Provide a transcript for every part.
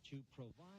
to provide.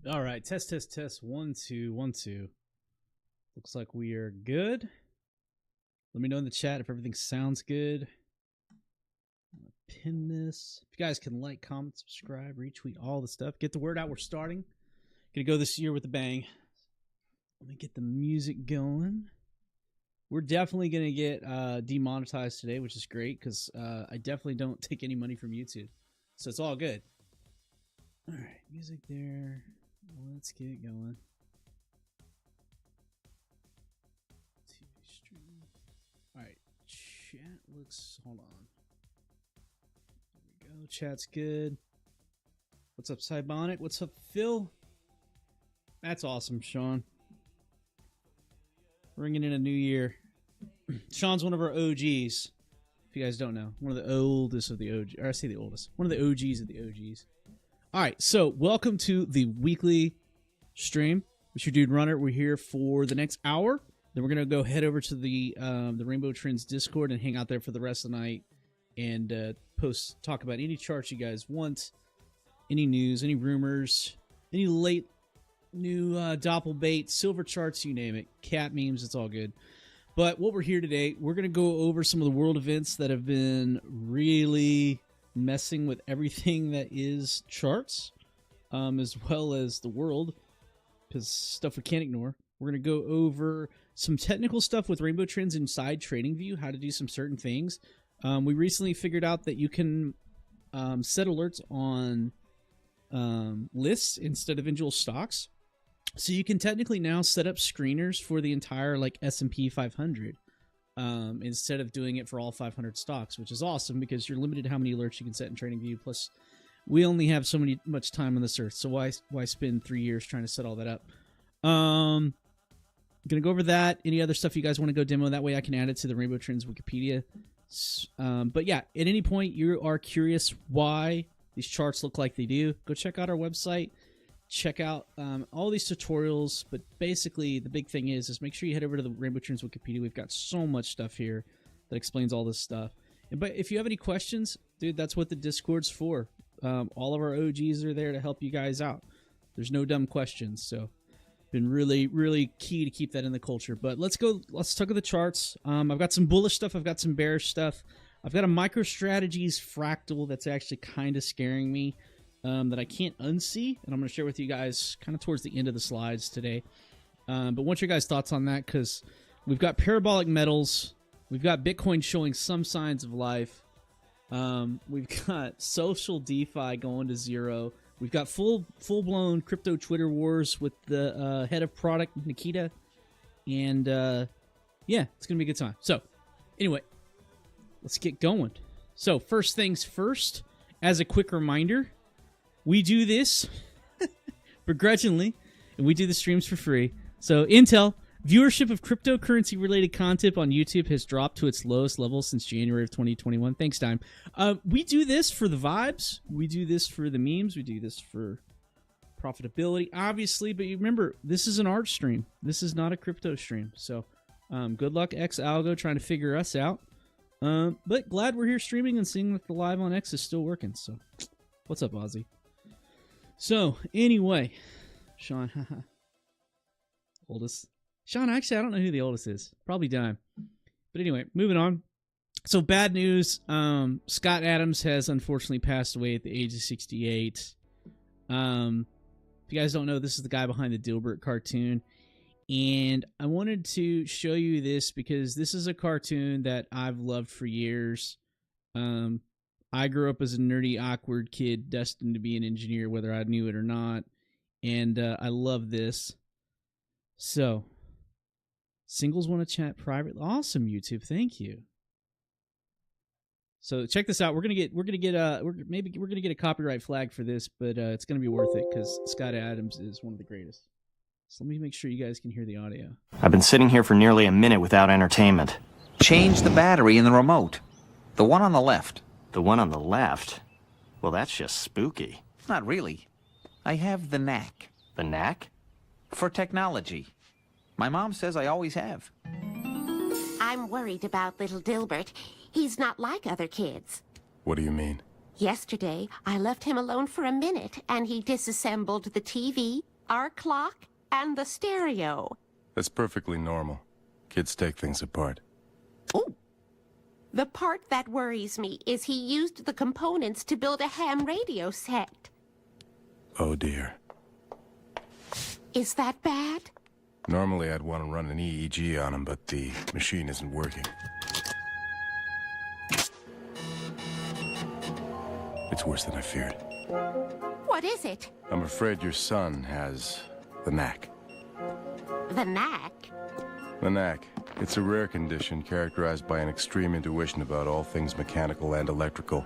All right, test, test, test. 1, 2, 1, 2. Looks like we are good. Let me know in the chat if everything sounds good. I'm gonna pin this. If you guys can like, comment, subscribe, retweet, all the stuff. Get the word out. We're starting. Gonna go this year with a bang. Let me get the music going. We're definitely gonna get demonetized today, which is great because I definitely don't take any money from YouTube, so it's all good. All right, music there. Let's get it going. TV stream. All right, chat looks. Hold on. There we go. Chat's good. What's up, Cybonic? What's up, Phil? That's awesome, Sean. Ringing in a new year. Sean's one of our OGs. If you guys don't know, one of the oldest of the OGs. Or I say the oldest. One of the OGs of the OGs. All right, so welcome to the weekly stream. Mr. Dude Runner, we're here for the next hour. Then we're gonna go head over to the Rainbow Trends Discord and hang out there for the rest of the night and talk about any charts you guys want, any news, any rumors, any late new doppelbait, silver charts, you name it, cat memes, it's all good. But what we're here today, we're gonna go over some of the world events that have been really messing with everything that is charts, as well as the world, because stuff we can't ignore. We're going to go over some technical stuff with Rainbow Trends inside TradingView, how to do some certain things. We recently figured out that you can set alerts on lists instead of individual stocks. So you can technically now set up screeners for the entire like S&P 500. Instead of doing it for all 500 stocks, which is awesome because you're limited to how many alerts you can set in TradingView. Plus, we only have so much time on this earth, so why spend 3 years trying to set all that up? Gonna go over that. Any other stuff you guys want to go demo? That way I can add it to the Rainbow Trends Wikipedia. But yeah, at any point you are curious why these charts look like they do, go check out our website. Check out all these tutorials, but basically the big thing is make sure you head over to the Rainbow Trends Wikipedia. We've got so much stuff here that explains all this stuff. But if you have any questions, dude, that's what the Discord's for. All of our OGs are there to help you guys out. There's no dumb questions, so been really, really key to keep that in the culture. But let's talk about the charts. I've got some bullish stuff. I've got some bearish stuff. I've got a MicroStrategies fractal that's actually kind of scaring me. That I can't unsee, and I'm going to share with you guys kind of towards the end of the slides today. But want your guys' thoughts on that, because we've got parabolic metals, we've got Bitcoin showing some signs of life, we've got social DeFi going to zero, we've got full-blown crypto Twitter wars with the head of product, Nikita, and yeah, it's going to be a good time. So, anyway, let's get going. So, first things first, as a quick reminder, we do this begrudgingly, and we do the streams for free. So, Intel, viewership of cryptocurrency-related content on YouTube has dropped to its lowest level since January of 2021. Thanks, Dime. We do this for the vibes. We do this for the memes. We do this for profitability, obviously. But you remember, this is an art stream. This is not a crypto stream. So, good luck, X-Algo, trying to figure us out. But glad we're here streaming and seeing that the live on X is still working. So, what's up, Ozzy? So, anyway, Sean, oldest. Sean, actually, I don't know who the oldest is. Probably Dime. But anyway, moving on. So, bad news. Scott Adams has unfortunately passed away at the age of 68. If you guys don't know, this is the guy behind the Dilbert cartoon. And I wanted to show you this because this is a cartoon that I've loved for years. I grew up as a nerdy, awkward kid destined to be an engineer, whether I knew it or not. And I love this. So, singles want to chat privately. Awesome, YouTube. Thank you. So check this out. We're gonna get a copyright flag for this, but it's gonna be worth it because Scott Adams is one of the greatest. So let me make sure you guys can hear the audio. I've been sitting here for nearly a minute without entertainment. Change the battery in the remote. The one on the left. The one on the left? Well, that's just spooky. Not really. I have the knack. The knack? For technology. My mom says I always have. I'm worried about little Dilbert. He's not like other kids. What do you mean? Yesterday, I left him alone for a minute, and he disassembled the TV, our clock, and the stereo. That's perfectly normal. Kids take things apart. Oh. The part that worries me is he used the components to build a ham radio set. Oh dear. Is that bad? Normally I'd want to run an EEG on him, but the machine isn't working. It's worse than I feared. What is it? I'm afraid your son has the knack. The knack? The knack. It's a rare condition characterized by an extreme intuition about all things mechanical and electrical,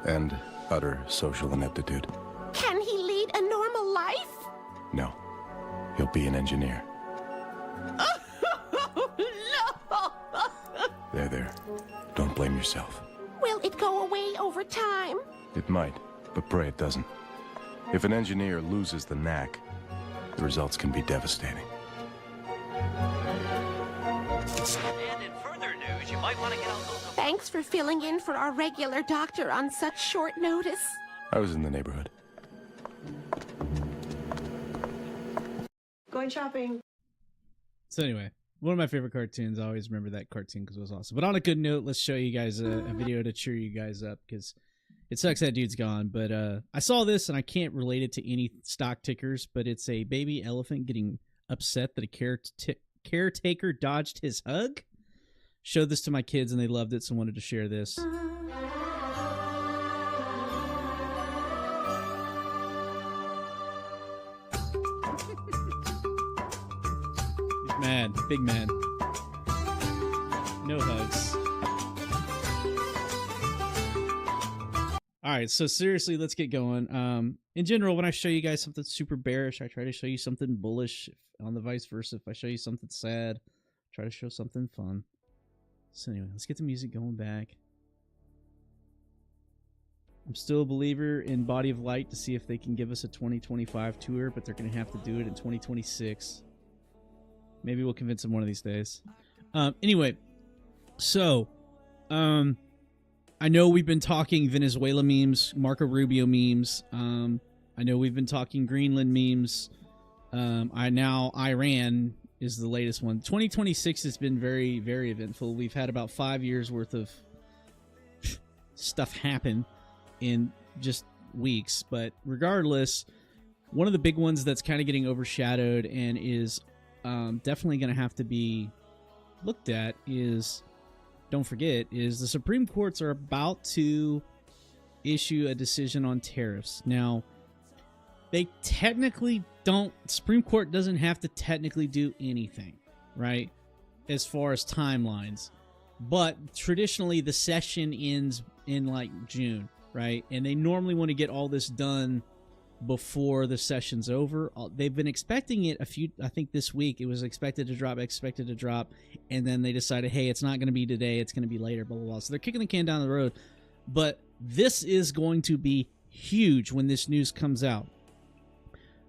and utter social ineptitude. Can he lead a normal life? No. He'll be an engineer. No! There. Don't blame yourself. Will it go away over time? It might, but pray it doesn't. If an engineer loses the knack, the results can be devastating. And in further news, you might want to get out those... Thanks for filling in for our regular doctor on such short notice. I was in the neighborhood. Going shopping. So anyway, one of my favorite cartoons. I always remember that cartoon because it was awesome. But on a good note, let's show you guys a video to cheer you guys up because it sucks that dude's gone. But I saw this and I can't relate it to any stock tickers, but it's a baby elephant getting upset that a caretaker dodged his hug. Showed this to my kids and they loved it, so I wanted to share this. He's mad, big mad. No hugs. All right, so seriously, let's get going. In general, when I show you guys something super bearish, I try to show you something bullish. On the vice versa, if I show you something sad, try to show something fun. So anyway, let's get the music going back. I'm still a believer in Body of Light to see if they can give us a 2025 tour, but they're going to have to do it in 2026. Maybe we'll convince them one of these days. Anyway, so I know we've been talking Venezuela memes, Marco Rubio memes. I know we've been talking Greenland memes. Iran is the latest one. 2026 has been very, very eventful. We've had about 5 years worth of stuff happen in just weeks. But regardless, one of the big ones that's kind of getting overshadowed and is definitely going to have to be looked at is, don't forget, is the Supreme Courts are about to issue a decision on tariffs. Now, they technically don't, Supreme Court doesn't have to technically do anything, right, as far as timelines. But traditionally, the session ends in like June, right? And they normally want to get all this done before the session's over. They've been expecting it I think this week it was expected to drop, and then they decided, hey, it's not going to be today, it's going to be later, blah, blah, blah. So they're kicking the can down the road. But this is going to be huge when this news comes out.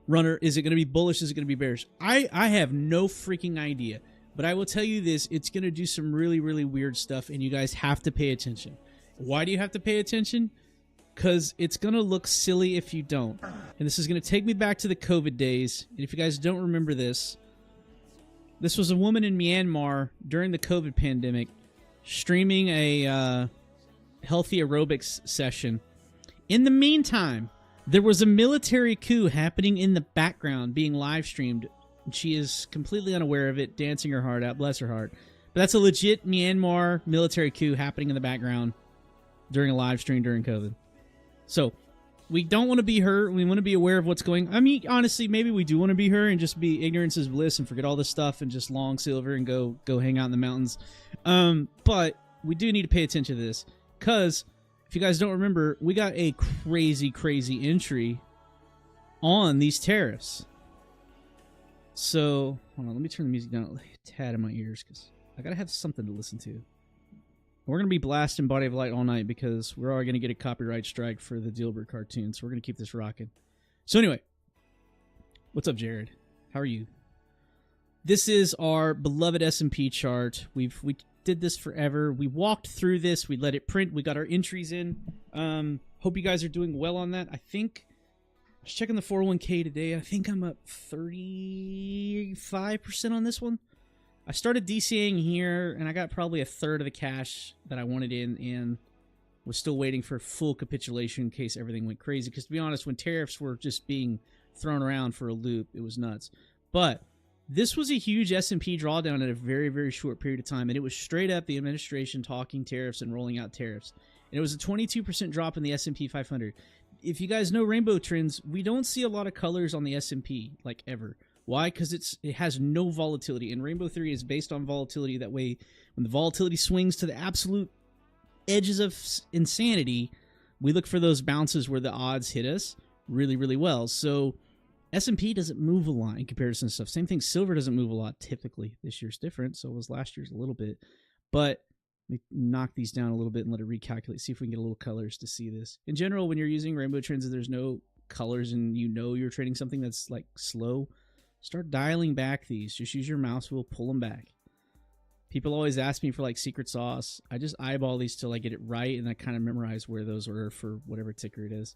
Runner, is it going to be bullish? Is it going to be bearish? I have no freaking idea. But I will tell you this, it's going to do some really, really weird stuff, and you guys have to pay attention. Why do you have to pay attention? Because it's going to look silly if you don't. And this is going to take me back to the COVID days. And if you guys don't remember this, this was a woman in Myanmar during the COVID pandemic streaming a healthy aerobics session. In the meantime, there was a military coup happening in the background being live streamed. She is completely unaware of it, dancing her heart out, bless her heart. But that's a legit Myanmar military coup happening in the background during a live stream during COVID. So, we don't want to be her. We want to be aware of what's going on. I mean, honestly, maybe we do want to be her and just be ignorance is bliss and forget all this stuff and just long silver and go hang out in the mountains. But we do need to pay attention to this because if you guys don't remember, we got a crazy, crazy entry on these tariffs. So, hold on, let me turn the music down a tad in my ears because I got to have something to listen to. We're going to be blasting Body of Light all night because we're already going to get a copyright strike for the Dilbert cartoon, so we're going to keep this rocking. So anyway, what's up, Jared? How are you? This is our beloved S&P chart. We did this forever. We walked through this. We let it print. We got our entries in. Hope you guys are doing well on that. I think was checking the 401k today. I think I'm up 35% on this one. I started DCAing here, and I got probably a third of the cash that I wanted in, and was still waiting for full capitulation in case everything went crazy. Because to be honest, when tariffs were just being thrown around for a loop, it was nuts. But this was a huge S&P drawdown in a very, very short period of time, and it was straight up the administration talking tariffs and rolling out tariffs. And it was a 22% drop in the S&P 500. If you guys know rainbow trends, we don't see a lot of colors on the S&P, like ever. Why? Because it has no volatility, and rainbow theory is based on volatility. That way, when the volatility swings to the absolute edges of insanity, we look for those bounces where the odds hit us really, really well. So S&P doesn't move a lot in comparison to stuff. Same thing, silver doesn't move a lot typically. This year's different, so was last year's a little bit. But let me knock these down a little bit and let it recalculate, see if we can get a little colors to see this. In general, when you're using rainbow trends and there's no colors and you know you're trading something that's like slow, start dialing back these. Just use your mouse wheel, pull them back. People always ask me for like secret sauce. I just eyeball these till I get it right, and I kind of memorize where those are for whatever ticker it is.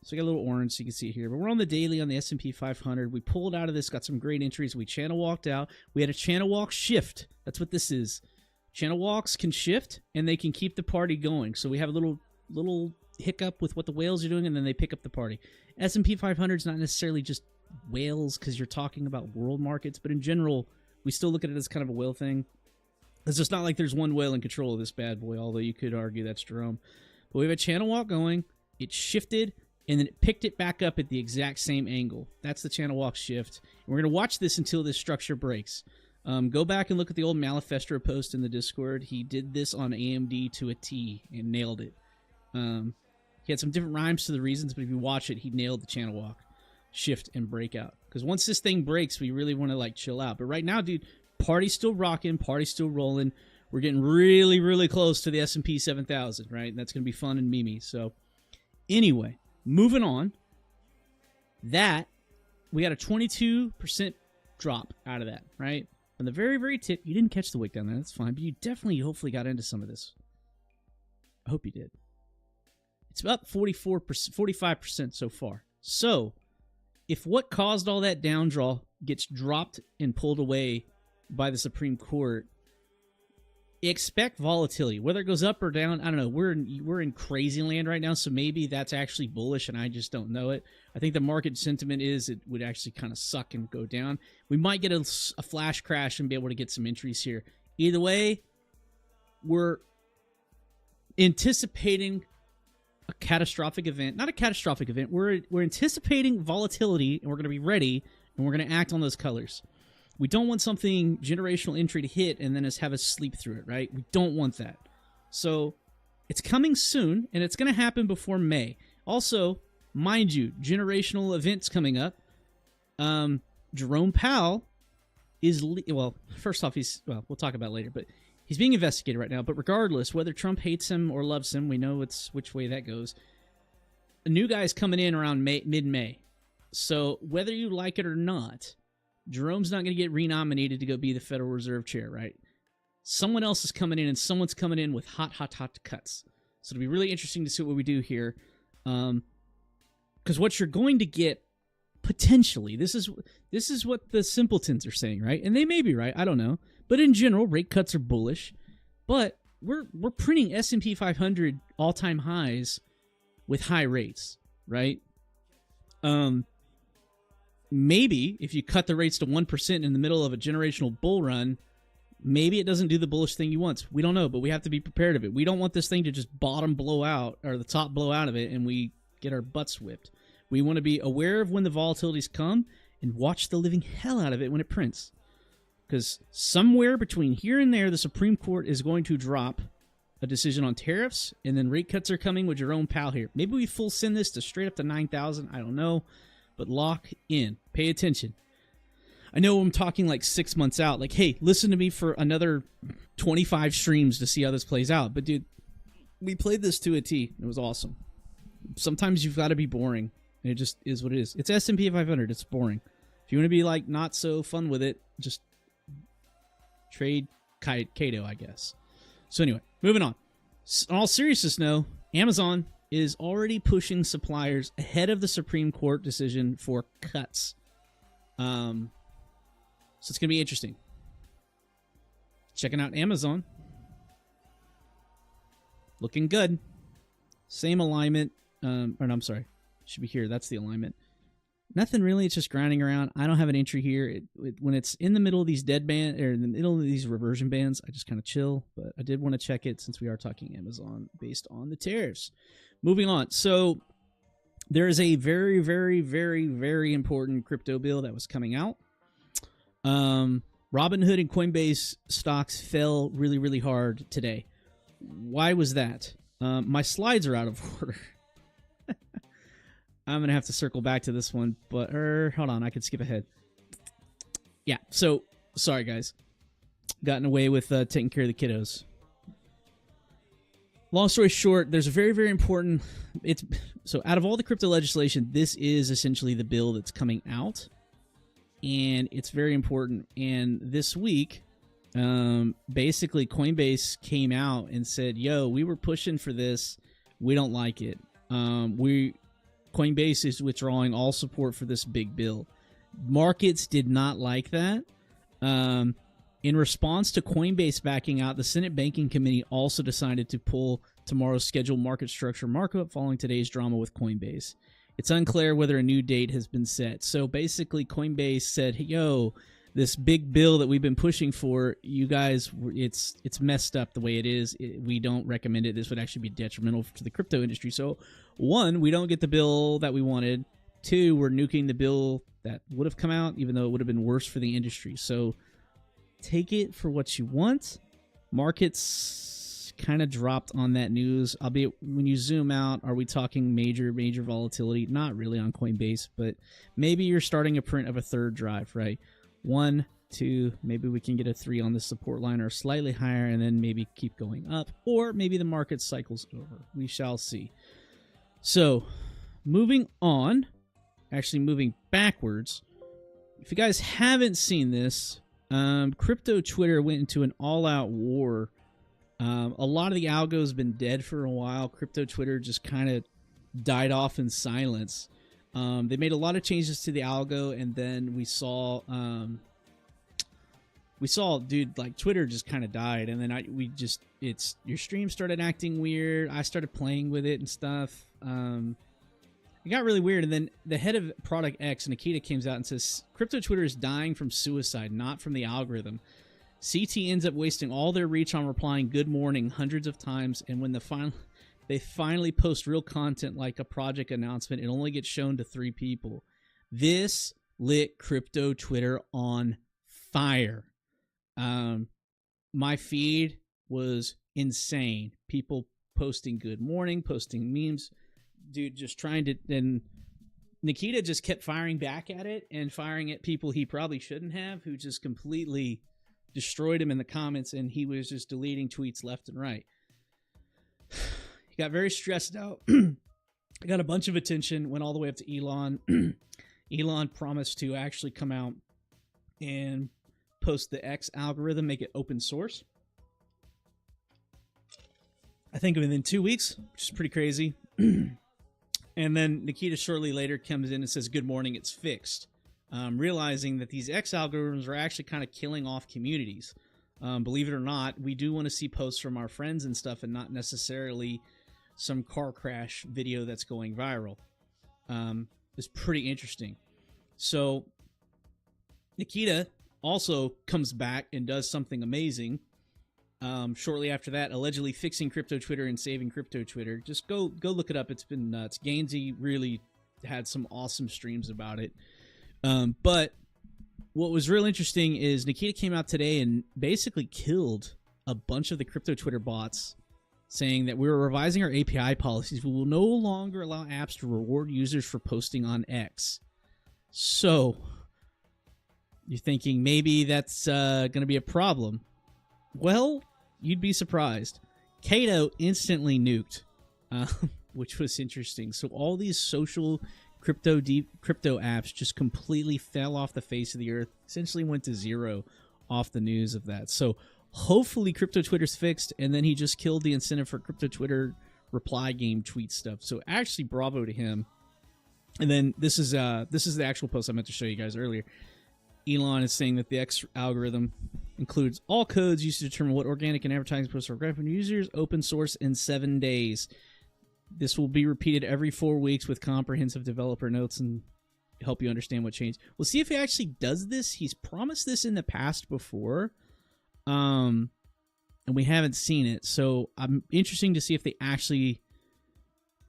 So I got a little orange so you can see it here. But we're on the daily on the S&P 500. We pulled out of this, got some great entries. We channel walked out. We had a channel walk shift. That's what this is. Channel walks can shift, and they can keep the party going. So we have a little hiccup with what the whales are doing, and then they pick up the party. S&P 500 is not necessarily just whales because you're talking about world markets, but in general, we still look at it as kind of a whale thing. It's just not like there's one whale in control of this bad boy, although you could argue that's Jerome. But we have a channel walk going. It shifted, and then it picked it back up at the exact same angle. That's the channel walk shift. And we're going to watch this until this structure breaks. Go back and look at the old Malifestro post in the Discord. He did this on AMD to a T and nailed it. He had some different rhymes to the reasons, but if you watch it, he nailed the channel walk, shift, and breakout. Because once this thing breaks, we really want to like chill out. But right now, dude, party's still rocking, party's still rolling. We're getting really, really close to the S&P 7000, right? And that's going to be fun and mimi. So anyway, moving on. That, we got a 22% drop out of that, right? From the very, very tip, you didn't catch the wick down there. That's fine. But you definitely, hopefully got into some of this. I hope you did. It's about 44%, 45% so far. So if what caused all that down draw gets dropped and pulled away by the Supreme Court, expect volatility. Whether it goes up or down, I don't know. We're in crazy land right now, so maybe that's actually bullish, and I just don't know it. I think the market sentiment is it would actually kind of suck and go down. We might get a flash crash and be able to get some entries here. Either way, we're anticipating a catastrophic event. Not a catastrophic event. We're anticipating volatility, and we're going to be ready, and we're going to act on those colors. We don't want something generational entry to hit and then just have us sleep through it, right? We don't want that. So it's coming soon, and it's going to happen before May. Also, mind you, generational events coming up. Jerome Powell is, well, first off, we'll talk about it later, but he's being investigated right now. But regardless, whether Trump hates him or loves him, we know it's which way that goes. A new guy's coming in around mid-May. So whether you like it or not, Jerome's not going to get renominated to go be the Federal Reserve Chair, right? Someone else is coming in, and someone's coming in with hot cuts. So it'll be really interesting to see what we do here. Because what you're going to get, potentially, this is what the simpletons are saying, right? And they may be right, I don't know. But in general, rate cuts are bullish. But we're printing S&P 500 all-time highs with high rates, right? Maybe if you cut the rates to 1% in the middle of a generational bull run, maybe it doesn't do the bullish thing you want. We don't know, but we have to be prepared of it. We don't want this thing to just bottom blow out, or the top blow out of it, and we get our butts whipped. We want to be aware of when the volatilities come and watch the living hell out of it when it prints. Because somewhere between here and there, the Supreme Court is going to drop a decision on tariffs, and then rate cuts are coming with Jerome Powell here. Maybe we full send this to straight up to 9,000. I don't know. But lock in. Pay attention. I know I'm talking like 6 months out. Like, hey, listen to me for another 25 streams to see how this plays out. But, dude, we played this to a T. It was awesome. Sometimes you've got to be boring. And it just is what it is. It's S&P 500. It's boring. If you want to be, like, not so fun with it, just trade Kato, I guess. So, anyway, moving on. In all seriousness, no. Amazon is already pushing suppliers ahead of the Supreme Court decision for cuts. So it's going to be interesting. Checking out Amazon. Looking good. Same alignment. I'm sorry. Should be here. That's the alignment. Nothing really. It's just grinding around. I don't have an entry here. When it's in the middle of these dead band or in the middle of these reversion bands, I just kind of chill. But I did want to check it since we are talking Amazon based on the tariffs. Moving on. So there is a very, very, very, very important crypto bill that was coming out. Robinhood and Coinbase stocks fell really, really hard today. Why was that? My slides are out of order. I'm going to have to circle back to this one, but hold on, I could skip ahead. Yeah, so, sorry guys. Gotten away with taking care of the kiddos. Long story short, there's a very, very important... So out of all the crypto legislation, this is essentially the bill that's coming out. And it's very important. And this week, basically Coinbase came out and said, yo, we were pushing for this. We don't like it. Coinbase is withdrawing all support for this big bill. Markets did not like that. In response to Coinbase backing out, the Senate Banking Committee also decided to pull tomorrow's scheduled market structure markup following today's drama with Coinbase. It's unclear whether a new date has been set. So basically, Coinbase said, hey, yo, this big bill that we've been pushing for, you guys, it's messed up the way it is. We don't recommend it. This would actually be detrimental to the crypto industry. So, one, we don't get the bill that we wanted. Two, we're nuking the bill that would have come out, even though it would have been worse for the industry. So, take it for what you want. Markets kind of dropped on that news. Albeit, when you zoom out, are we talking major volatility? Not really on Coinbase, but maybe you're starting a print of a third drive, right? 1, 2, maybe we can get a 3 on the support line or slightly higher and then maybe keep going up. Or maybe the market cycles over. We shall see. So, moving on, actually moving backwards, if you guys haven't seen this, crypto Twitter went into an all-out war. A lot of the algo has been dead for a while. Crypto Twitter just kind of died off in silence. They made a lot of changes to the algo, and then we saw, dude, like Twitter just kind of died, and then your stream started acting weird. I started playing with it and stuff. It got really weird, and then the head of Product X, Nikita, comes out and says, crypto Twitter is dying from suicide, not from the algorithm. CT ends up wasting all their reach on replying good morning hundreds of times, and when they finally post real content like a project announcement, it only gets shown to 3 people. This lit crypto Twitter on fire. My feed was insane. People posting good morning, posting memes. Dude, just trying to... And Nikita just kept firing back at it and firing at people he probably shouldn't have, who just completely destroyed him in the comments, and he was just deleting tweets left and right. He got very stressed out. Got a bunch of attention, went all the way up to Elon. Elon promised to actually come out and post the X algorithm, make it open source. I think within 2 weeks, which is pretty crazy. And then Nikita shortly later comes in and says, good morning, it's fixed. Realizing that these X algorithms are actually kind of killing off communities. Believe it or not, we do want to see posts from our friends and stuff and not necessarily some car crash video that's going viral. It's pretty interesting. So Nikita also comes back and does something amazing. Shortly after that, allegedly fixing crypto Twitter and saving crypto Twitter. Just go look it up. It's been nuts. Gainsey really had some awesome streams about it. But what was real interesting is Nikita came out today and basically killed a bunch of the crypto Twitter bots, saying that we're revising our API policies. We will no longer allow apps to reward users for posting on X. So you're thinking maybe that's going to be a problem. Well, you'd be surprised. Kato instantly nuked, which was interesting. So all these social crypto apps just completely fell off the face of the earth, essentially went to zero off the news of that. So hopefully crypto Twitter's fixed, and then he just killed the incentive for crypto Twitter reply game tweet stuff. So actually, bravo to him. And then this is the actual post I meant to show you guys earlier. Elon is saying that the X algorithm includes all codes used to determine what organic and advertising posts are grabbing users, open source in 7 days. This will be repeated every 4 weeks with comprehensive developer notes and help you understand what changed. We'll see if he actually does this. He's promised this in the past before, and we haven't seen it. So I'm interesting to see if they actually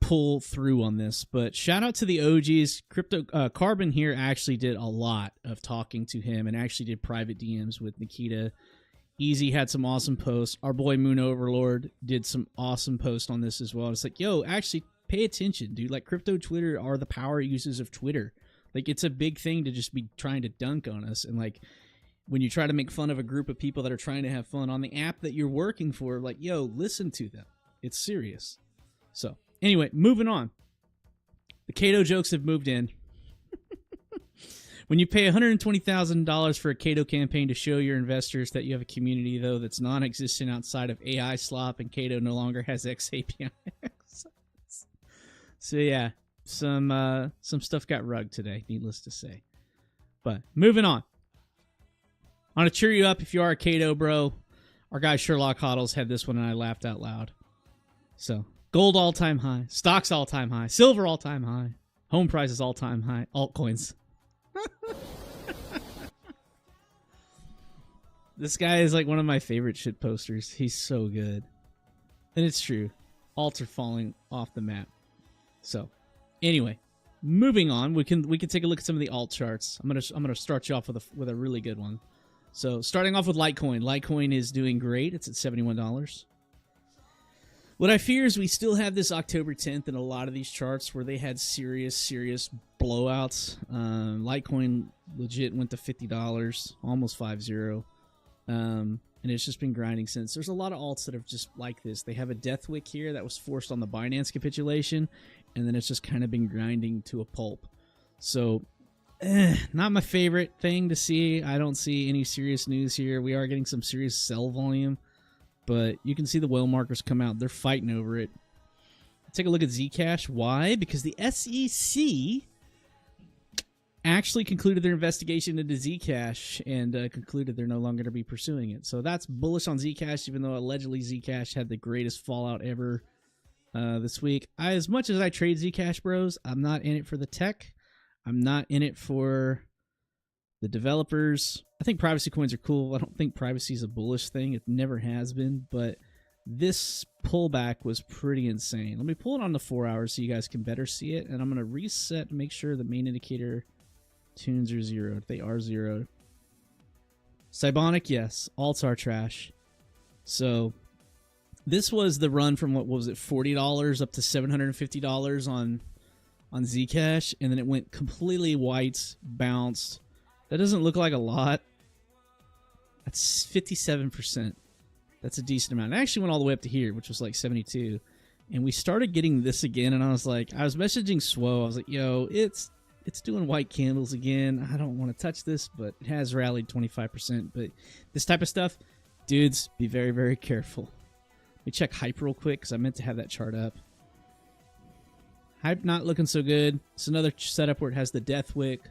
pull through on this. But shout out to the OGs. Crypto Carbon here actually did a lot of talking to him and actually did private DMs with Nikita. Easy had some awesome posts. Our boy Moon Overlord did some awesome posts on this as well. It's like, yo, actually pay attention, dude. Like, crypto Twitter are the power users of Twitter. Like, it's a big thing to just be trying to dunk on us. And like, when you try to make fun of a group of people that are trying to have fun on the app that you're working for, like, yo, listen to them. It's serious. So anyway, moving on. The Cato jokes have moved in. When you pay $120,000 for a Cato campaign to show your investors that you have a community, though, that's non-existent outside of AI slop, and Cato no longer has X API. So yeah, some stuff got rugged today, needless to say. But moving on. I want to cheer you up if you are a Cato bro. Our guy Sherlock Hoddles had this one, and I laughed out loud. So gold all-time high, stocks all-time high, silver all-time high, home prices all-time high, altcoins. This guy is like one of my favorite shit posters. He's so good. And it's true. Alts are falling off the map. So, anyway, moving on, we can take a look at some of the alt charts. I'm gonna start you off with a really good one. So, starting off with Litecoin. Litecoin is doing great. It's at $71. What I fear is we still have this October 10th in a lot of these charts where they had serious blowouts. Litecoin legit went to $50, almost 50. And it's just been grinding since. There's a lot of alts that have just like this. They have a death wick here that was forced on the Binance capitulation, and then it's just kind of been grinding to a pulp. So, not my favorite thing to see. I don't see any serious news here. We are getting some serious sell volume, but you can see the whale markers come out. They're fighting over it. Take a look at Zcash. Why? Because the SEC actually concluded their investigation into Zcash and concluded they're no longer going to be pursuing it. So that's bullish on Zcash, even though allegedly Zcash had the greatest fallout ever this week. As much as I trade Zcash, bros, I'm not in it for the tech. I'm not in it for the developers. I think privacy coins are cool. I don't think privacy is a bullish thing. It never has been, but this pullback was pretty insane. Let me pull it on the 4 hours so you guys can better see it, and I'm going to reset to make sure the main indicator tunes are zeroed. They are zeroed. Cybonic, yes. Alts are trash. So this was the run from, what was it, $40 up to $750 on Zcash, and then it went completely white, bounced. That doesn't look like a lot. That's 57%. That's a decent amount. It actually went all the way up to here, which was like 72. And we started getting this again, and I was messaging Swo. I was like, yo, it's doing white candles again. I don't want to touch this, but it has rallied 25%. But this type of stuff, dudes, be very, very careful. Let me check Hype real quick, because I meant to have that chart up. Hype not looking so good. It's another setup where it has the death wick.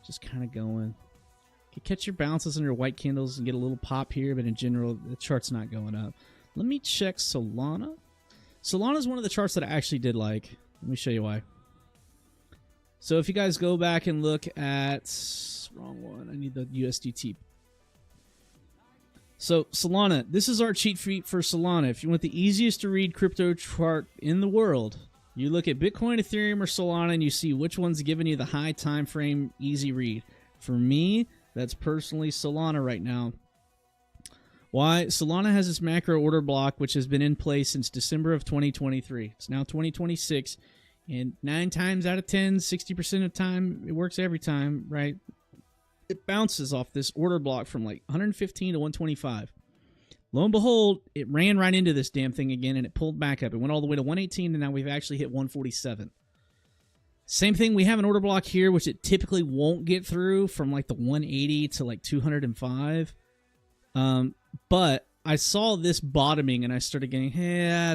Just kind of going. You can catch your bounces on your white candles and get a little pop here, but in general, the chart's not going up. Let me check Solana. Solana is one of the charts that I actually did like. Let me show you why. So if you guys go back and look at... Wrong one. I need the USDT. So Solana. This is our cheat sheet for Solana. If you want the easiest to read crypto chart in the world, you look at Bitcoin, Ethereum, or Solana, and you see which one's giving you the high time frame, easy read. For me, that's personally Solana right now. Why? Solana has this macro order block, which has been in place since December of 2023. It's now 2026, and 9 times out of 10, 60% of the time, it works every time, right? It bounces off this order block from like 115 to 125. Lo and behold, it ran right into this damn thing again, and it pulled back up. It went all the way to 118, and now we've actually hit 147. Same thing, we have an order block here, which it typically won't get through from like the 180 to like 205. But I saw this bottoming and I started getting, hey,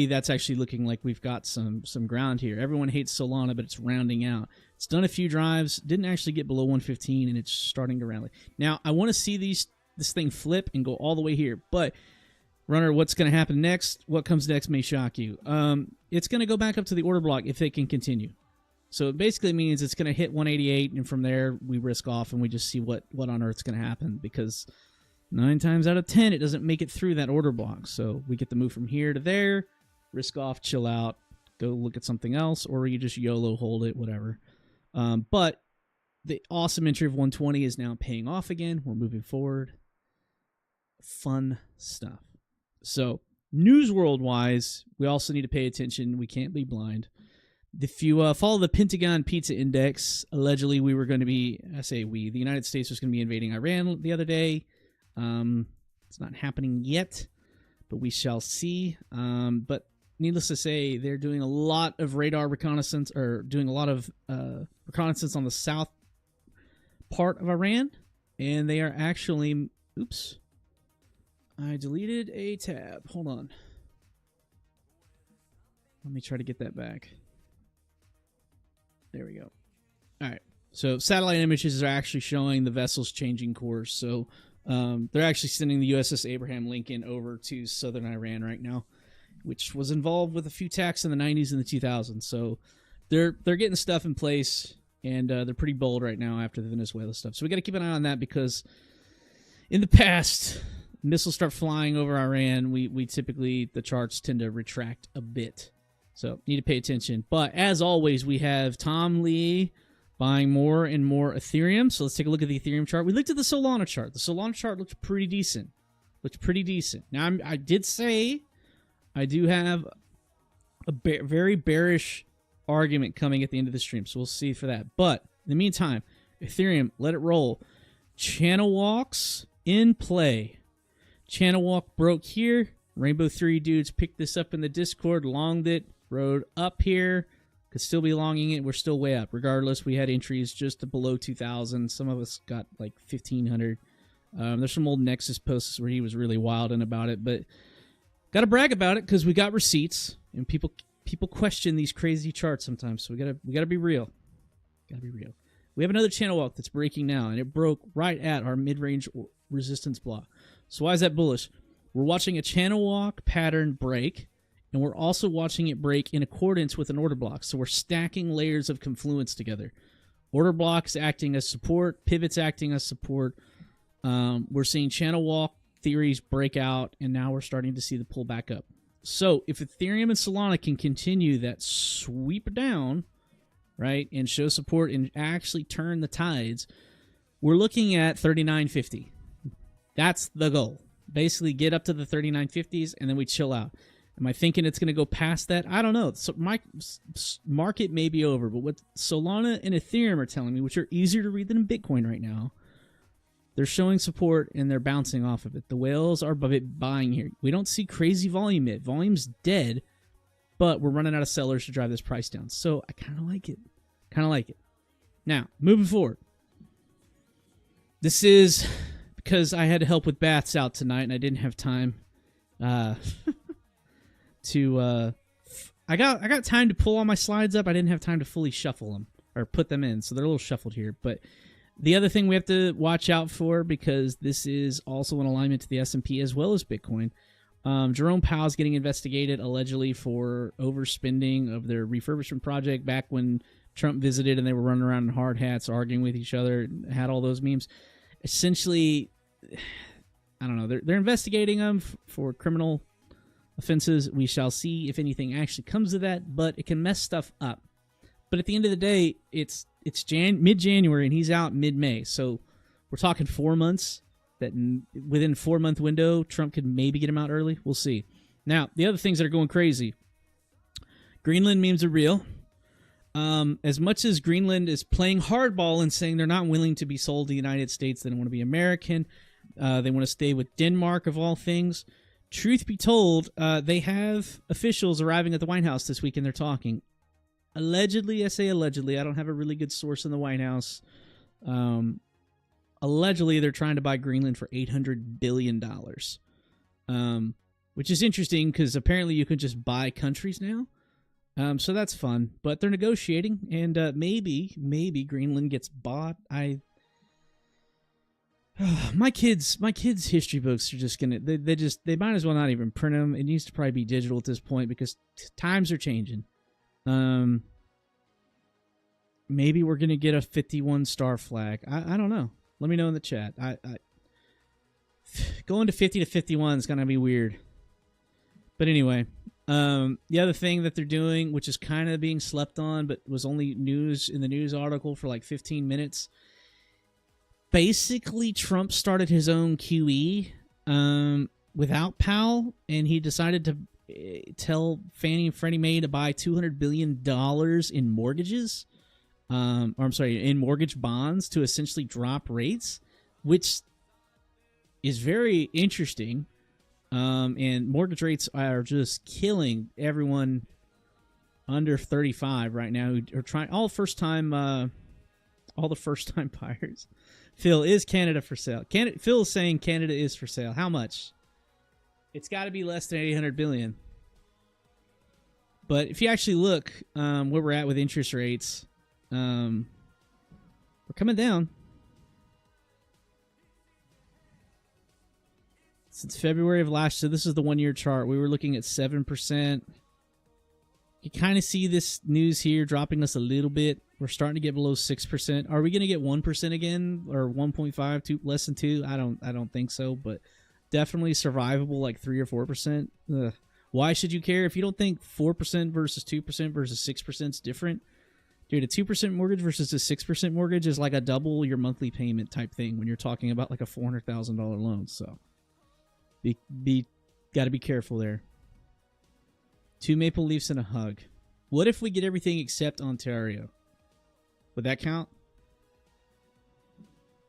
that's actually looking like we've got some ground here. Everyone hates Solana, but it's rounding out. It's done a few drives, didn't actually get below 115, and it's starting to rally. Now, I want to see this thing flip and go all the way here, but Runner, what's going to happen next? What comes next may shock you. It's going to go back up to the order block if it can continue. So it basically means it's going to hit 188, and from there we risk off and we just see what on earth's going to happen, because 9 times out of 10 it doesn't make it through that order block. So we get the move from here to there, risk off, chill out, go look at something else, or you just YOLO hold it, whatever. But the awesome entry of 120 is now paying off again. We're moving forward. Fun stuff. So news world-wise, we also need to pay attention. We can't be blind. If you follow the Pentagon Pizza Index, allegedly we were going to be, the United States was going to be invading Iran the other day. It's not happening yet, but we shall see. But needless to say, they're doing a lot of radar reconnaissance, or doing a lot of reconnaissance on the south part of Iran, and they are actually, oops, I deleted a tab. Hold on. Let me try to get that back. There we go. All right. So satellite images are actually showing the vessels changing course. So they're actually sending the USS Abraham Lincoln over to southern Iran right now, which was involved with a few attacks in the 90s and the 2000s. So they're getting stuff in place, and they're pretty bold right now after the Venezuela stuff. So we got to keep an eye on that, because in the past, missiles start flying over Iran, we typically, the charts tend to retract a bit. So need to pay attention. But as always, we have Tom Lee buying more and more Ethereum. So let's take a look at the Ethereum chart. We looked at the Solana chart. The Solana chart looked pretty decent. Now, I did say I do have a very bearish argument coming at the end of the stream. So we'll see for that. But in the meantime, Ethereum, let it roll. Channel walks in play. Channel walk broke here. Rainbow 3 dudes picked this up in the Discord, longed it, rode up here. Could still be longing it. We're still way up. Regardless, we had entries just below 2,000. Some of us got like 1,500. There's some old Nexus posts where he was really wilding about it, but got to brag about it because we got receipts, and people question these crazy charts sometimes. So we gotta be real. We have another channel walk that's breaking now, and it broke right at our mid-range resistance block. So why is that bullish? We're watching a channel walk pattern break, and we're also watching it break in accordance with an order block. So we're stacking layers of confluence together. Order blocks acting as support, pivots acting as support. We're seeing channel walk theories break out, and now we're starting to see the pull back up. So if Ethereum and Solana can continue that sweep down, right, and show support and actually turn the tides, we're looking at 39.50. That's the goal. Basically get up to the 39.50s, and then we chill out. Am I thinking it's going to go past that? I don't know. So my market may be over, but what Solana and Ethereum are telling me, which are easier to read than Bitcoin right now, they're showing support and they're bouncing off of it. The whales are buying here. We don't see crazy volume yet. Volume's dead, but we're running out of sellers to drive this price down. So I kind of like it. Now, moving forward. This is because I had to help with baths out tonight and I didn't have time I got time to pull all my slides up. I didn't have time to fully shuffle them or put them in, so they're a little shuffled here. But the other thing we have to watch out for, because this is also in alignment to the S&P as well as Bitcoin, Jerome Powell's getting investigated allegedly for overspending of their refurbishment project back when Trump visited and they were running around in hard hats arguing with each other and had all those memes. Essentially, I don't know, they're investigating them for criminal offenses. We shall see if anything actually comes of that, but it can mess stuff up. But at the end of the day, it's mid-January and he's out mid-May, so we're talking 4 months. That within 4 month window, Trump could maybe get him out early. We'll see. Now, the other things that are going crazy. Greenland memes are real. As much as Greenland is playing hardball and saying they're not willing to be sold to the United States, they don't want to be American. They want to stay with Denmark of all things. Truth be told, they have officials arriving at the White House this week and they're talking. Allegedly, I say allegedly. I don't have a really good source in the White House. Allegedly, they're trying to buy Greenland for $800 billion. which is interesting because apparently you can just buy countries now. So that's fun, but they're negotiating, and maybe Greenland gets bought. My kids' history books are just gonna they might as well not even print them. It needs to probably be digital at this point because times are changing. Maybe we're gonna get a 51 star flag. I don't know. Let me know in the chat. I going to 50 to 51 is gonna be weird. But anyway, the other thing that they're doing, which is kind of being slept on, but was only news in the news article for like 15 minutes. Basically, Trump started his own QE without Powell, and he decided to tell Fannie and Freddie Mae to buy $200 billion in mortgages, in mortgage bonds to essentially drop rates, which is very interesting. And mortgage rates are just killing everyone under 35 right now who are trying all the first time buyers. Phil, is Canada for sale? Phil is saying Canada is for sale. How much? It's got to be less than $800 billion. But if you actually look where we're at with interest rates, we're coming down. Since February of last year, this is the 1 year chart. We were looking at 7%. You kind of see this news here dropping us a little bit. We're starting to get below 6%. Are we going to get 1% again, or 1.5, 2, less than 2? I don't think so, but definitely survivable, like 3 or 4%. Ugh. Why should you care if you don't think 4% versus 2% versus 6% is different? Dude, a 2% mortgage versus a 6% mortgage is like a double your monthly payment type thing when you're talking about like a $400,000 loan. So got to be careful there. 2 Maple Leafs and a hug. What if we get everything except Ontario? Would that count?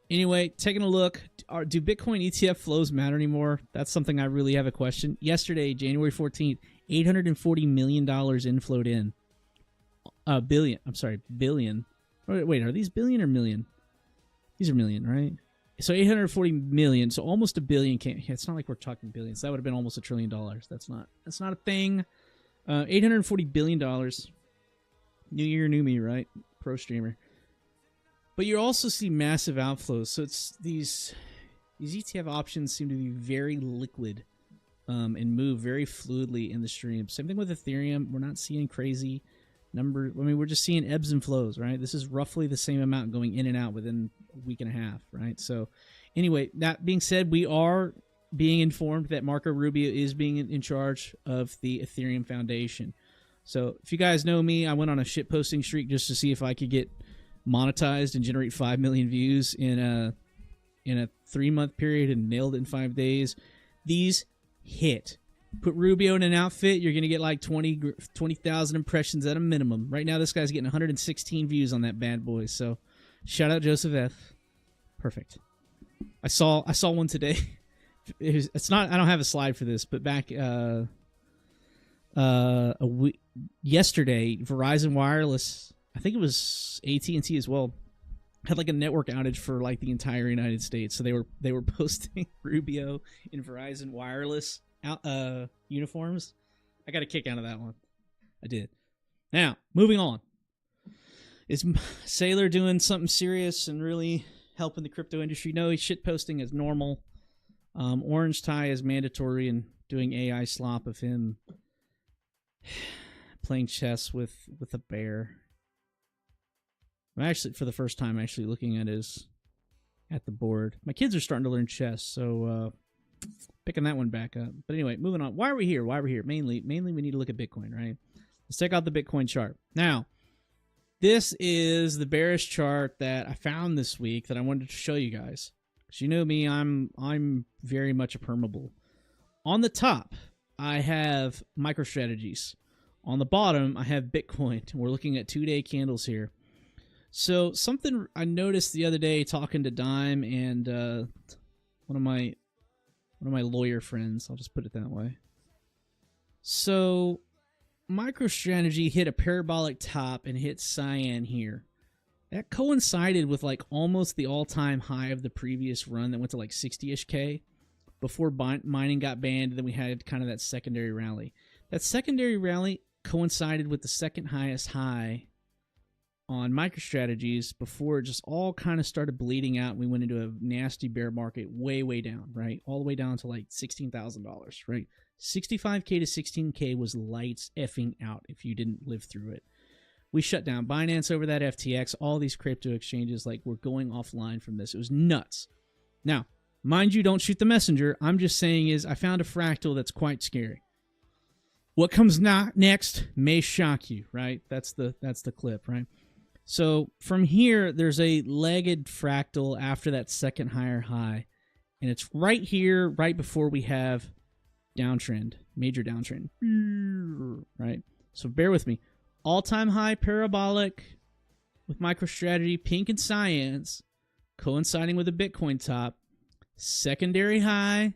Anyway, taking a look. Do Bitcoin ETF flows matter anymore? That's something I really have a question. Yesterday, January 14th, $840 million inflowed in. Billion. Wait, are these billion or million? These are million, right? So 840 million, so almost a billion. It's not like we're talking billions. That would have been almost $1 trillion. That's not a thing. $840 billion. New year, new me, right? Pro streamer. But you also see massive outflows. So it's these ETF options seem to be very liquid and move very fluidly in the stream. Same thing with Ethereum. We're not seeing crazy numbers. I mean, we're just seeing ebbs and flows, right? This is roughly the same amount going in and out within a week and a half, right? So anyway, that being said, we are being informed that Marco Rubio is being in charge of the Ethereum Foundation. So if you guys know me, I went on a shit posting streak just to see if I could get monetized and generate 5 million views in a 3-month period, and nailed it in 5 days. These hit. Put Rubio in an outfit, you're going to get like 20,000 impressions at a minimum. Right now, this guy's getting 116 views on that bad boy. So shout out Joseph F. Perfect. I saw one today. It's not. I don't have a slide for this, but back yesterday, Verizon Wireless, I think it was AT&T as well, had like a network outage for like the entire United States. So they were posting Rubio in Verizon Wireless uniforms. I got a kick out of that one. I did. Now, moving on. Is Saylor doing something serious and really helping the crypto industry? No, he's shitposting as normal. Orange tie is mandatory, and doing AI slop of him playing chess with a bear. I'm actually, for the first time, looking at the board. My kids are starting to learn chess, so picking that one back up. But anyway, moving on. Why are we here? Mainly we need to look at Bitcoin, right? Let's check out the Bitcoin chart. Now, this is the bearish chart that I found this week that I wanted to show you guys. Because you know me, I'm very much a permabull. On the top, I have MicroStrategies. On the bottom, I have Bitcoin. We're looking at 2-day candles here. So something I noticed the other day talking to Dime and one of my lawyer friends, I'll just put it that way. So MicroStrategy hit a parabolic top and hit cyan here. That coincided with like almost the all-time high of the previous run that went to like 60-ish K. before mining got banned. Then we had kind of that secondary rally. That secondary rally coincided with the second highest high on MicroStrategies before it just all kind of started bleeding out. We went into a nasty bear market way down, right? All the way down to like $16,000, right? 65K to 16K was lights effing out if you didn't live through it. We shut down Binance over that, FTX, all these crypto exchanges, like, we're going offline from this. It was nuts. Now, mind you, don't shoot the messenger. I'm just saying is I found a fractal that's quite scary. What comes next may shock you, right? That's the clip, right? So from here, there's a legged fractal after that second higher high. And it's right here, right before we have downtrend, major downtrend, right? So bear with me. All-time high parabolic with MicroStrategy, pink and cyan's, coinciding with a Bitcoin top. Secondary high,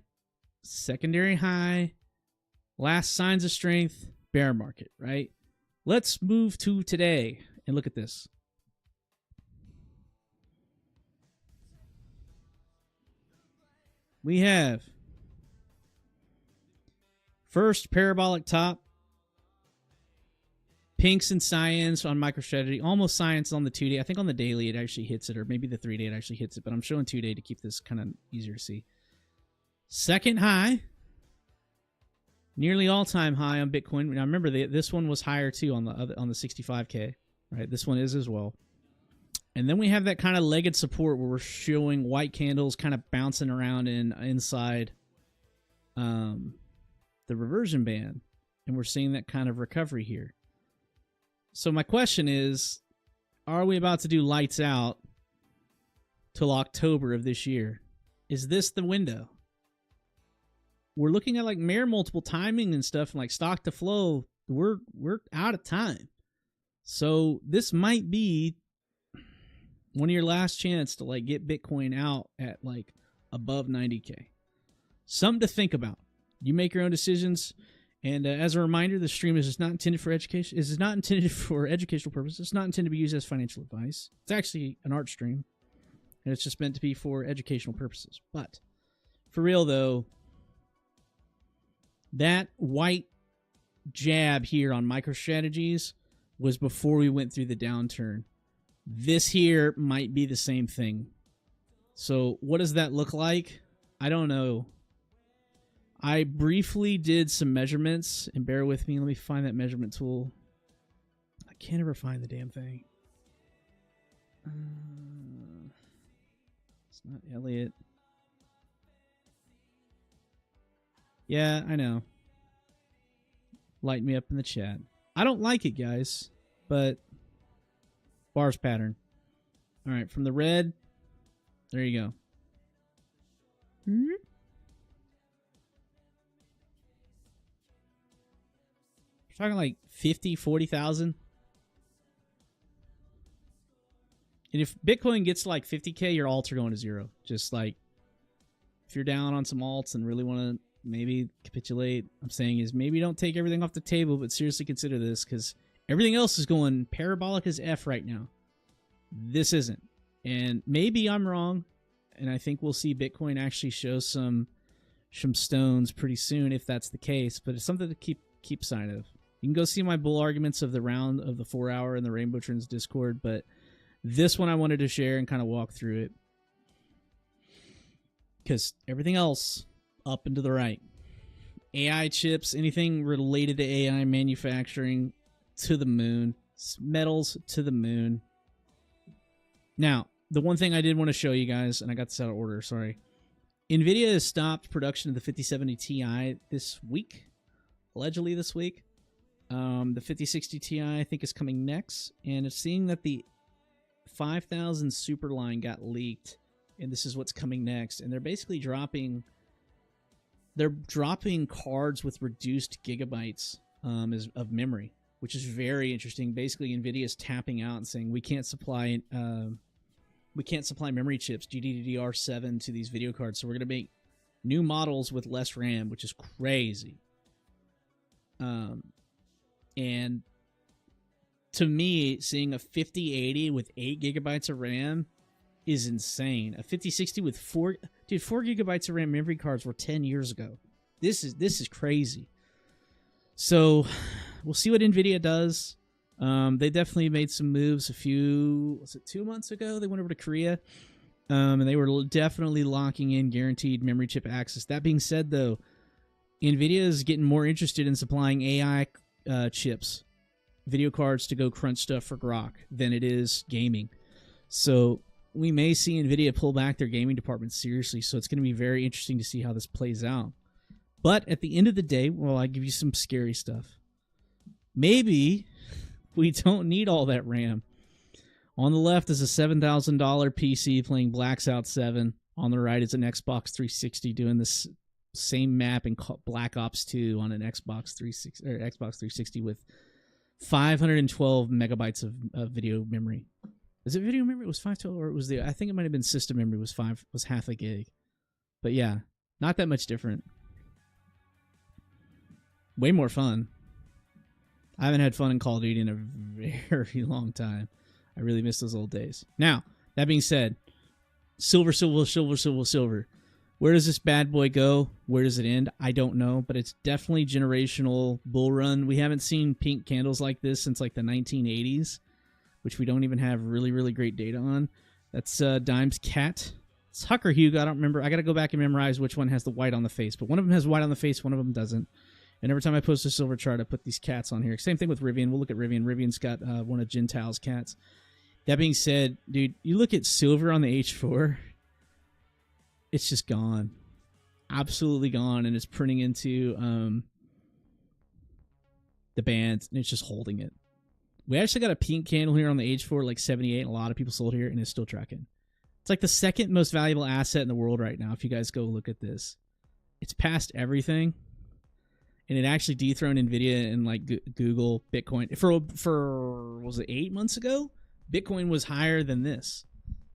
last signs of strength, bear market, right? Let's move to today and look at this. We have first parabolic top, pinks and cyans on MicroStrategy, almost cyans on the 2-day. I think on the daily it actually hits it, or maybe the 3-day it actually hits it, but I'm showing 2-day to keep this kind of easier to see. Second high, nearly all-time high on Bitcoin. Now remember, this one was higher too on the 65K, right? This one is as well. And then we have that kind of legged support where we're showing white candles kind of bouncing around inside the reversion band. And we're seeing that kind of recovery here. So my question is, are we about to do lights out till October of this year? Is this the window? We're looking at like Mayer multiple timing and stuff, and like stock to flow. We're out of time. So this might be one of your last chance to like get Bitcoin out at like above 90K. Something to think about. You make your own decisions. And as a reminder, the stream is just not intended for education. It is not intended for educational purposes. It's not intended to be used as financial advice. It's actually an art stream, and it's just meant to be for educational purposes. But for real, though, that white jab here on MicroStrategies was before we went through the downturn. This here might be the same thing. So what does that look like? I don't know. I briefly did some measurements, and bear with me. Let me find that measurement tool. I can't ever find the damn thing. It's not Elliot. Yeah, I know. Light me up in the chat. I don't like it, guys, but bars pattern. All right, from the red, there you go. We're talking like 50, 40,000. And if Bitcoin gets to like 50K, your alts are going to zero. Just like if you're down on some alts and really want to maybe capitulate, I'm saying is maybe don't take everything off the table, but seriously consider this, because everything else is going parabolic as F right now. This isn't. And maybe I'm wrong, and I think we'll see Bitcoin actually show some stones pretty soon if that's the case, but it's something to keep sight of. You can go see my bull arguments of the round of the 4 hour in the Rainbow Trends Discord, but this one I wanted to share and kind of walk through it, because everything else up and to the right. AI chips, anything related to AI manufacturing, to the moon. Metals, to the moon. Now, the one thing I did want to show you guys, and I got this out of order, sorry. NVIDIA has stopped production of the 5070 Ti this week, allegedly this week. The 5060 Ti, I think, is coming next, and it's seeing that the 5000 Superline got leaked, and this is what's coming next. And they're basically dropping cards with reduced gigabytes of memory, which is very interesting. Basically, NVIDIA is tapping out and saying we can't supply memory chips GDDR7 to these video cards, so we're going to make new models with less RAM, which is crazy. And to me, seeing a 5080 with 8 gigabytes of RAM is insane. A 5060 with 4 gigabytes of RAM memory cards were 10 years ago. This is crazy. So we'll see what NVIDIA does. They definitely made some moves was it 2 months ago? They went over to Korea, and they were definitely locking in guaranteed memory chip access. That being said, though, NVIDIA is getting more interested in supplying AI chips, video cards to go crunch stuff for Grok than it is gaming. So we may see NVIDIA pull back their gaming department seriously. So it's going to be very interesting to see how this plays out. But at the end of the day, well, I give you some scary stuff. Maybe we don't need all that RAM. On the left is a $7,000 PC playing Blacks Out 7. On the right is an Xbox 360 doing this same map in Black Ops 2 on an Xbox 360 with 512 megabytes of video memory. Is it video memory? It was 512, or it was I think it might have been system memory was half a gig. But yeah, not that much different. Way more fun. I haven't had fun in Call of Duty in a very long time. I really miss those old days. Now, that being said, silver. Where does this bad boy go? Where does it end? I don't know, but it's definitely generational bull run. We haven't seen pink candles like this since like the 1980s, which we don't even have really, really great data on. That's Dime's cat. It's Hucker Hugo. I don't remember. I got to go back and memorize which one has the white on the face, but one of them has white on the face, one of them doesn't. And every time I post a silver chart, I put these cats on here. Same thing with Rivian. We'll look at Rivian. Rivian's got one of Jintao's cats. That being said, dude, you look at silver on the H4, it's just gone. Absolutely gone. And it's printing into the band, and it's just holding it. We actually got a pink candle here on the H4, like 78, and a lot of people sold here, and it's still tracking. It's like the second most valuable asset in the world right now, if you guys go look at this. It's past everything. And it actually dethroned NVIDIA and like Google, Bitcoin. For was it 8 months ago? Bitcoin was higher than this.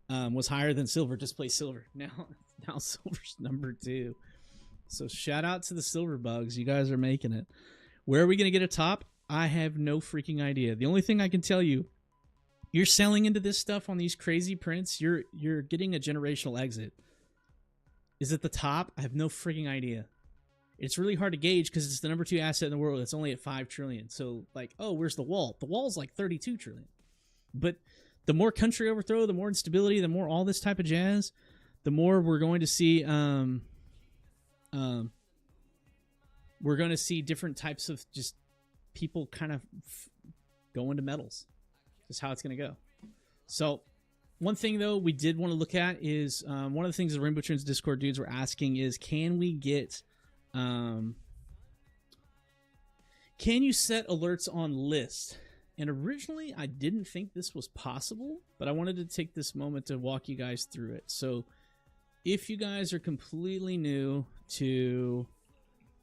Was higher than silver. Just play silver. Now silver's number 2. So shout out to the silver bugs. You guys are making it. Where are we going to get a top? I have no freaking idea. The only thing I can tell you, you're selling into this stuff on these crazy prints. You're getting a generational exit. Is it the top? I have no freaking idea. It's really hard to gauge because it's the number 2 asset in the world. It's only at 5 trillion. So like, oh, where's the wall? The wall's like 32 trillion. But the more country overthrow, the more instability, the more all this type of jazz, the more we're going to see different types of just people kind of go into metals. That's how it's going to go. So one thing, though, we did want to look at is one of the things the Rainbow Trends Discord dudes were asking is, can we get... can you set alerts on lists? And originally, I didn't think this was possible, but I wanted to take this moment to walk you guys through it. So if you guys are completely new to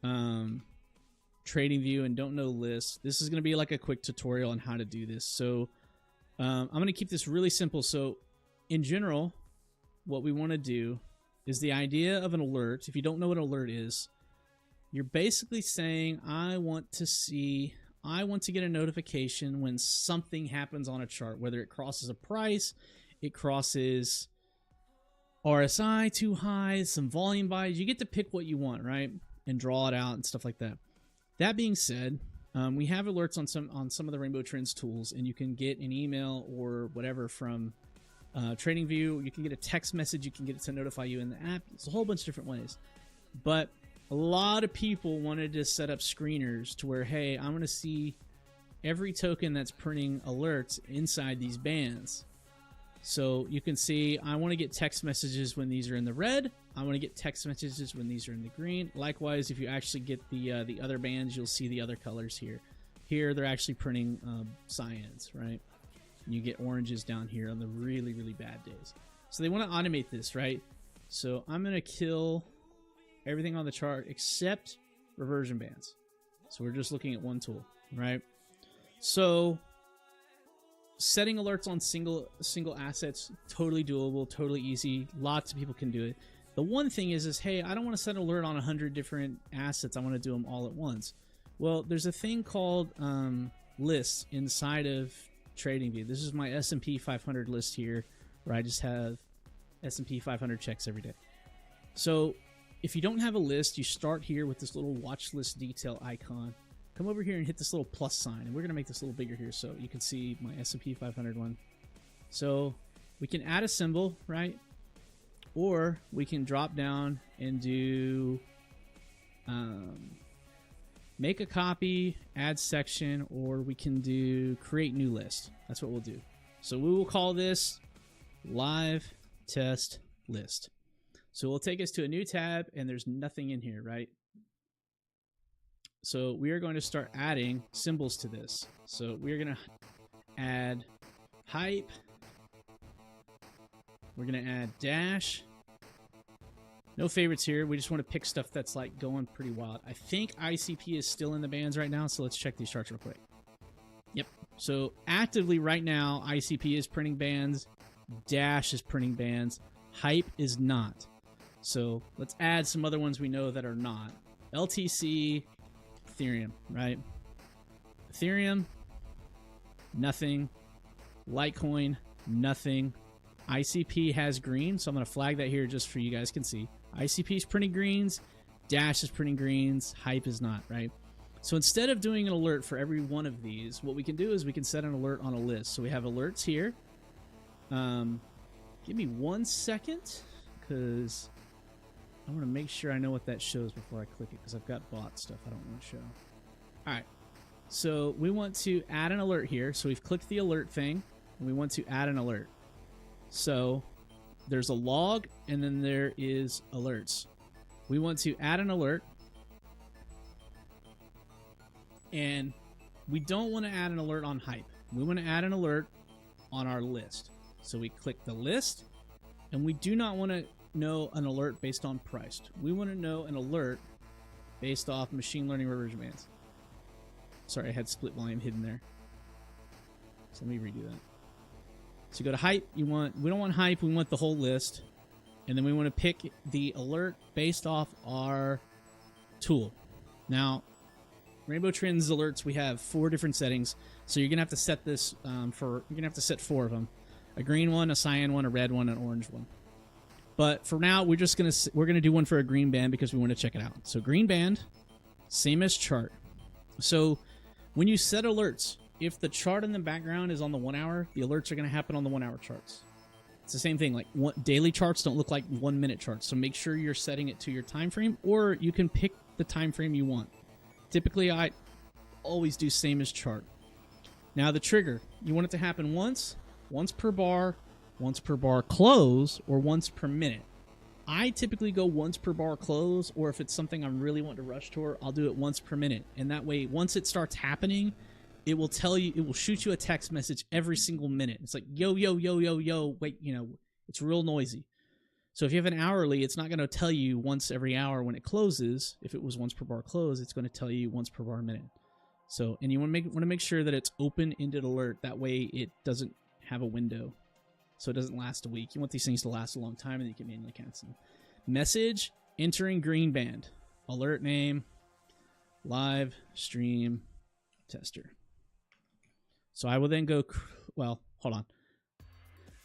TradingView and don't know lists, this is going to be like a quick tutorial on how to do this. So I'm going to keep this really simple. So in general, what we want to do is the idea of an alert. If you don't know what an alert is, you're basically saying, I want to get a notification when something happens on a chart, whether it crosses a price, it crosses RSI too high, some volume buys. You get to pick what you want, right? And draw it out and stuff like that. That being said, we have alerts on some of the Rainbow Trends tools, and you can get an email or whatever from TradingView. You can get a text message. You can get it to notify you in the app. There's a whole bunch of different ways. But a lot of people wanted to set up screeners to where, hey, I'm going to see every token that's printing alerts inside these bands. So you can see, I want to get text messages when these are in the red. I want to get text messages when these are in the green. Likewise, if you actually get the other bands, you'll see the other colors here. Here, they're actually printing cyans, right? And you get oranges down here on the really, really bad days. So they want to automate this, right? So I'm going to kill everything on the chart except reversion bands. So we're just looking at one tool, right? So setting alerts on single assets, totally doable, totally easy. Lots of people can do it. The one thing is hey, I don't want to set an alert on 100 different assets. I want to do them all at once. Well, there's a thing called lists inside of TradingView. This is my S&P 500 list here, where I just have S&P 500 checks every day. So if you don't have a list, you start here with this little watch list detail icon. Come over here and hit this little plus sign, and we're going to make this a little bigger here so you can see my S&P 500 one. So we can add a symbol, right? Or we can drop down and do make a copy, add section, or we can do create new list. That's what we'll do. So we will call this live test list. So we'll take us to a new tab, and there's nothing in here, right? So we are going to start adding symbols to this. So we are going to add hype. We're going to add dash. No favorites here. We just want to pick stuff that's like going pretty wild. I think ICP is still in the bands right now, so let's check these charts real quick. Yep. So actively right now, ICP is printing bands. Dash is printing bands. Hype is not. So let's add some other ones we know that are not. LTC, Ethereum, right? Ethereum, nothing. Litecoin, nothing. ICP has green, so I'm going to flag that here just for you guys can see. ICP is printing greens. Dash is printing greens. Hype is not, right? So instead of doing an alert for every one of these, what we can do is we can set an alert on a list. So we have alerts here. Give me 1 second, because I want to make sure I know what that shows before I click it, because I've got bot stuff I don't want to show. All right. So we want to add an alert here. So we've clicked the alert thing, and we want to add an alert. So there's a log, and then there is alerts. We want to add an alert, and we don't want to add an alert on hype. We want to add an alert on our list. So we click the list, and we do not want to know an alert based on priced. We want to know an alert based off machine learning reversion bands. Sorry, I had split volume hidden there. So let me redo that. So go to hype. We don't want hype. We want the whole list. And then we want to pick the alert based off our tool. Now, Rainbow Trends alerts, we have 4 different settings. So you're going to have to set this you're going to have to set 4 of them. A green one, a cyan one, a red one, an orange one. But for now, we're going to do one for a green band because we want to check it out. So green band, same as chart. So when you set alerts, if the chart in the background is on the 1 hour, the alerts are going to happen on the 1 hour charts. It's the same thing. Like daily charts don't look like 1 minute charts. So make sure you're setting it to your time frame, or you can pick the time frame you want. Typically, I always do same as chart. Now the trigger, you want it to happen once per bar close, or once per minute. I typically go once per bar close, or if it's something I'm really wanting to rush toward, I'll do it once per minute. And that way, once it starts happening, it will tell you, it will shoot you a text message every single minute. It's like, yo, yo, yo, yo, yo, wait, it's real noisy. So if you have an hourly, it's not going to tell you once every hour when it closes. If it was once per bar close, it's going to tell you once per bar minute. So, and you want to make sure that it's open-ended alert. That way it doesn't have a window. So it doesn't last a week. You want these things to last a long time, and then you can manually cancel them. Message, entering green band. Alert name, live stream tester. So I will then go, well, hold on.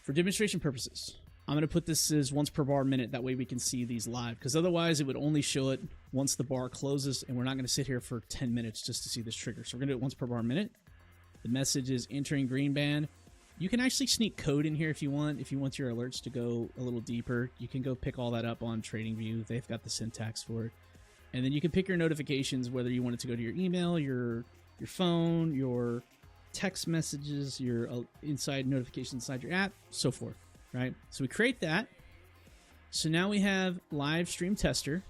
For demonstration purposes, I'm going to put this as once per bar minute. That way we can see these live, because otherwise it would only show it once the bar closes, and we're not going to sit here for 10 minutes just to see this trigger. So we're going to do it once per bar minute. The message is entering green band. You can actually sneak code in here if you want. If you want your alerts to go a little deeper, you can go pick all that up on TradingView. They've got the syntax for it. And then you can pick your notifications, whether you want it to go to your email, your phone, your text messages, your inside notifications inside your app, so forth, right? So we create that. So now we have live stream tester.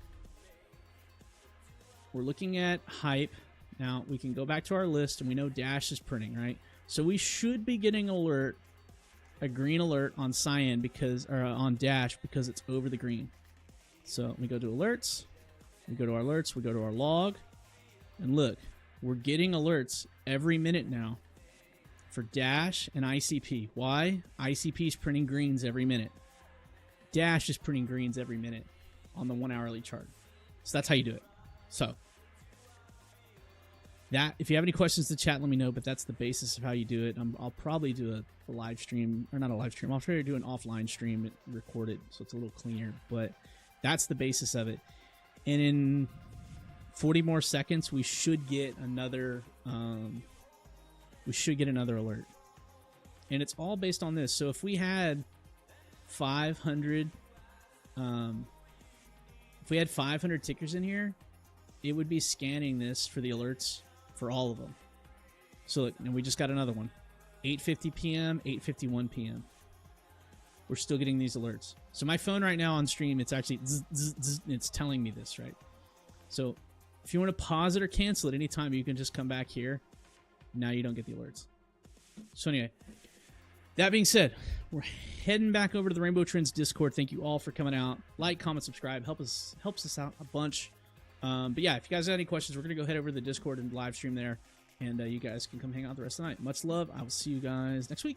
We're looking at hype. Now we can go back to our list, and we know Dash is printing, right? So we should be getting a green alert on cyan or on Dash, because it's over the green. So we go to alerts, we go to our alerts, we go to our log, and look, we're getting alerts every minute now for Dash and ICP. Why? ICP is printing greens every minute. Dash is printing greens every minute on the 1 hourly chart. So that's how you do it. So that, if you have any questions to chat, let me know. But that's the basis of how you do it. I'll probably do a live stream, or not a live stream. I'll try to do an offline stream and record it so it's a little cleaner. But that's the basis of it. And in 40 more seconds, we should get another. Alert. And it's all based on this. So if we had 500, if we had 500 tickers in here, it would be scanning this for the alerts for all of them. So look, and we just got another one. 8:50 p.m., 8:51 p.m. We're still getting these alerts. So my phone right now on stream, it's actually it's telling me this, right? So if you want to pause it or cancel it anytime, you can just come back here. Now you don't get the alerts. So anyway, that being said, we're heading back over to the Rainbow Trends Discord. Thank you all for coming out. Like, comment, subscribe. Helps us out a bunch. But yeah, if you guys have any questions, we're going to go head over to the Discord and live stream there. And you guys can come hang out the rest of the night. Much love. I will see you guys next week.